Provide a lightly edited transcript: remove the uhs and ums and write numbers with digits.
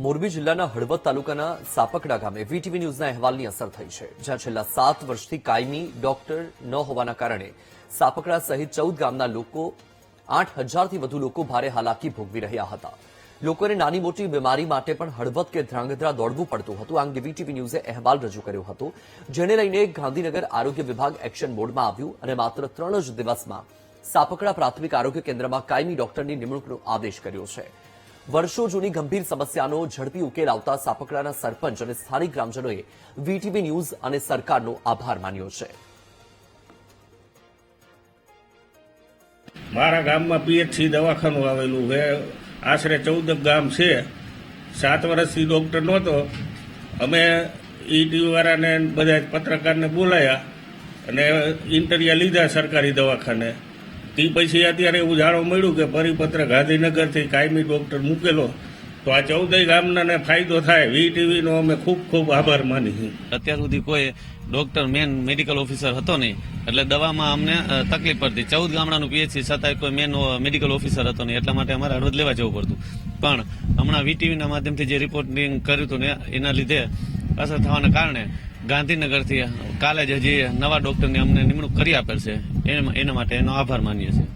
મોરબી જિલ્લાના હળવદ તાલુકાના સાપકડા ગામે વીટીવી ન્યૂઝના અહેવાલની અસર થઈ છે, જ્યાં છેલ્લા 7 વર્ષથી કાયમી ડોક્ટર ન હોવાના કારણે સાપકડા સહિત 14 ગામના લોકો 8,000થી વધુ લોકો ભારે હાલાકી ભોગવી રહ્યા હતા. લોકોને નાની મોટી બીમારી માટે પણ હળવદ કે ધ્રાંગધ્રા દોડવું પડતું હતું. આ અંગે વીટીવી ન્યૂઝે અહેવાલ રજૂ કર્યો હતો, જેને લઈને ગાંધીનગર આરોગ્ય વિભાગ એક્શન મોડમાં આવ્યું અને માત્ર 3 જ દિવસમાં સાપકડા પ્રાથમિક આરોગ્ય કેન્દ્રમાં કાયમી ડોક્ટરની નિમણૂકનો આદેશ કર્યો છે. વર્ષો જૂની ગંભીર સમસ્યાનો ઝડપી ઉકેલ આવતા સાપકડાના સરપંચ અને સ્થાનિક ગ્રામજનોએ વીટીવી ન્યૂઝ અને સરકારનો આભાર માન્યો છે. મારા ગામમાં પીએચસી દવાખાનું આવેલું છે. આશરે 14 ગામ છે. 7 વર્ષથી ડોક્ટર નહોતો. અમે ટીવી વાળાને બધા પત્રકારને બોલાયા અને ઇન્ટરવ્યુ લીધા સરકારી દવાખાને. તે પછી અત્યારે એવું જાણવા મળ્યું કે પરિપત્ર ગાંધીનગરથી કાયમી ડોક્ટર મૂકેલો, તો આ 14 ગામનાને ફાયદો થાય. વીટીવીનો અમે ખૂબ ખૂબ આભાર માની. અત્યાર સુધી કોઈ ડોક્ટર મેન મેડિકલ ઓફિસર હતો નહીં, એટલે દવામાં અમને તકલીફ પડતી. 14 ગામડાનું પીએચસી છતાંય કોઈ મેન મેડિકલ ઓફિસર હતો નહીં, એટલા માટે અમારે હળવદ લેવા જવું પડતું. પણ હમણાં વીટીવીના માધ્યમથી જે રિપોર્ટિંગ કર્યું હતું ને એના લીધે અસર થવાના કારણે ગાંધીનગરથી કાલે જ હજી નવા ડોક્ટરની અમને નિમણૂક કરી આપેલ છે. એના માટે એનો આભાર માનીએ છીએ.